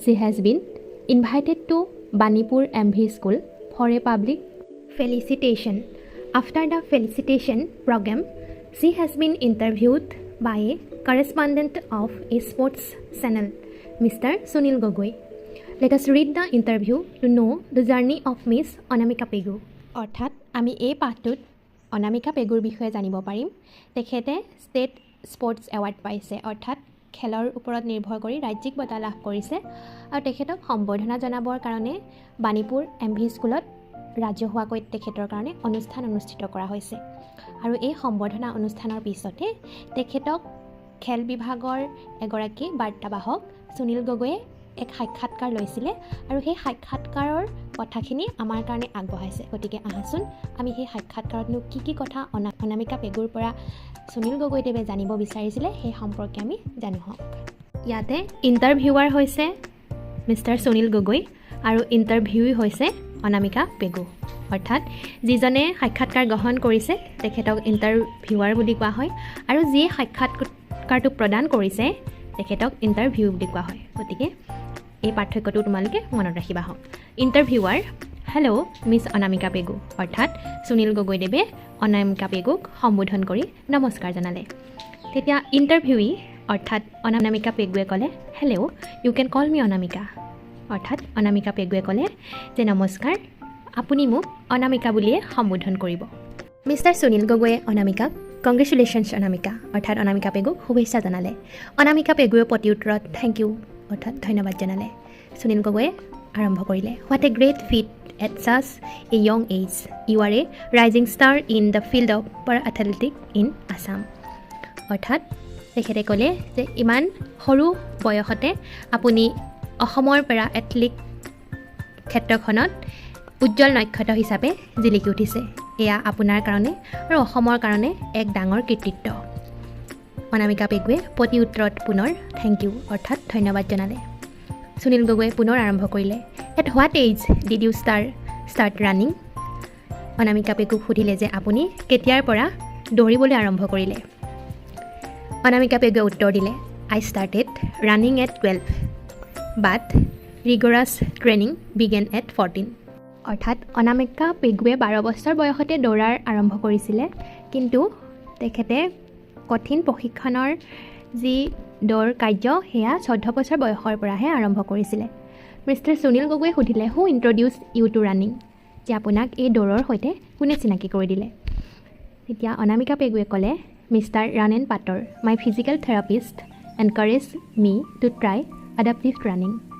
she has been invited to Banipur MV School for a public felicitation. After the felicitation program, she has been interviewed by a correspondent of a sports channel, Mr. Sunil Gogoi. Let us read the interview to know the journey of Miss Anamika Pegu. অৰ্থাৎ আমি এই পাঠটোত অনামিকা পেগুৰ বিষয়ে জানিব পাৰিম। তেখেতে state sports award পাইছে, অৰ্থাৎ খেলৰ ওপৰত নিৰ্ভৰ কৰি ৰাজ্যিক বঁটা লাভ কৰিছে আৰু তেখেতক সম্বৰ্ধনা জনাবৰ কাৰণে বাণীপুৰ MV স্কুলত ৰাজহুৱাকৈ তেখেতৰ কাৰণে অনুষ্ঠান অনুষ্ঠিত কৰা হৈছে আৰু এই সম্বৰ্ধনা অনুষ্ঠানৰ পিছতে তেখেতক খেল বিভাগৰ এগৰাকী বাৰ্তাবাহক সুনীল গগৈয়ে এক সাক্ষাৎকাৰ লৈছিলে আৰু সেই সাক্ষাৎকাৰৰ কথাখিনি আমাৰ কাৰণে আগবঢ়াইছে। গতিকে আহাচোন আমি সেই সাক্ষাৎকাৰতনো কি কথা অনামিকা পেগুৰ পৰা সুনীল গগৈদেৱে জানিব বিচাৰিছিলে সেই সম্পৰ্কে আমি জানো হওক। ইয়াতে ইণ্টাৰভিউৱাৰ হৈছে মিষ্টাৰ সুনীল গগৈ আৰু ইণ্টাৰভিউই হৈছে অনামিকা পেগু, অৰ্থাৎ যিজনে সাক্ষাৎকাৰ গ্ৰহণ কৰিছে তেখেতক ইণ্টাৰভিউৱাৰ বুলি কোৱা হয় আৰু যিয়ে সাক্ষাৎকাৰটো প্ৰদান কৰিছে তেখেতক ইণ্টাৰভিউ বুলি কোৱা হয়। গতিকে এই পাৰ্থক্যটো তোমালোকে মনত ৰাখিবা হওক। ইণ্টাৰভিউৱাৰ, হেল্ল' মিছ অনামিকা পেগু, অৰ্থাৎ সুনীল গগৈদেৱে অনামিকা পেগুক সম্বোধন কৰি নমস্কাৰ জনালে। তেতিয়া ইণ্টাৰভিউই অৰ্থাৎ অনামিকা পেগুৱে ক'লে, হেল্ল' ইউ কেন কল মি অনামিকা, অৰ্থাৎ অনামিকা পেগুৱে ক'লে যে নমস্কাৰ, আপুনি মোক অনামিকা বুলিয়ে সম্বোধন কৰিব। মিষ্টাৰ সুনীল গগৈয়ে অনামিকাক কংগ্ৰেচুলেশ্যনছ অনামিকা, অৰ্থাৎ অনামিকা পেগুক শুভেচ্ছা জনালে। অনামিকা পেগুৱে প্ৰতি উত্তৰত থেংক ইউ, অৰ্থাৎ ধন্যবাদ জনালে। সুনীল গগৈয়ে আৰম্ভ কৰিলে, what a great feat at such a young age, you are a rising star in the field of para athletic in Assam. অৰ্থাৎ তেখেতে ক'লে যে ইমান সৰু বয়সতে আপুনি অসমৰ পেৰা এথলেটিক ক্ষেত্ৰখনত উজ্জ্বল নক্ষত্ৰ হিচাপে জিলিকি উঠিছে, এয়া আপোনাৰ কাৰণে আৰু অসমৰ কাৰণে এক ডাঙৰ কৃতিত্ব। অনামিকা পেগুৱে প্ৰতি উত্তৰত পুনৰ থেংক ইউ, অৰ্থাৎ ধন্যবাদ জনালে। সুনীল গগৈয়ে পুনৰ আৰম্ভ কৰিলে, at what age did you start running. Anamika পেগুক সুধিলে যে আপুনি কেতিয়াৰ পৰা দৌৰিবলৈ আৰম্ভ কৰিলে। অনামিকা পেগুৱে উত্তৰ দিলে, I started running at 12 but rigorous training began at 14। অৰ্থাৎ অনামিকা পেগুৱে 12 বছৰ বয়সতে দৌৰাৰ আৰম্ভ কৰিছিলে, কিন্তু তেখেতে কঠিন প্ৰশিক্ষণৰ যি দৌৰ কাৰ্য সেয়া 14 বছৰ বয়সৰ পৰাহে আৰম্ভ কৰিছিলে। মিষ্টাৰ সুনীল গগৈয়ে সুধিলে, হু ইণ্ট্ৰডিউচ ইউ টু ৰানিং, যে আপোনাক এই দৌৰৰ সৈতে কোনে চিনাকি কৰি দিলে। তেতিয়া অনামিকা পেগুৱে ক'লে, মিষ্টাৰ ৰানেন পাটৰ, my physical therapist encourage me to try adaptive running.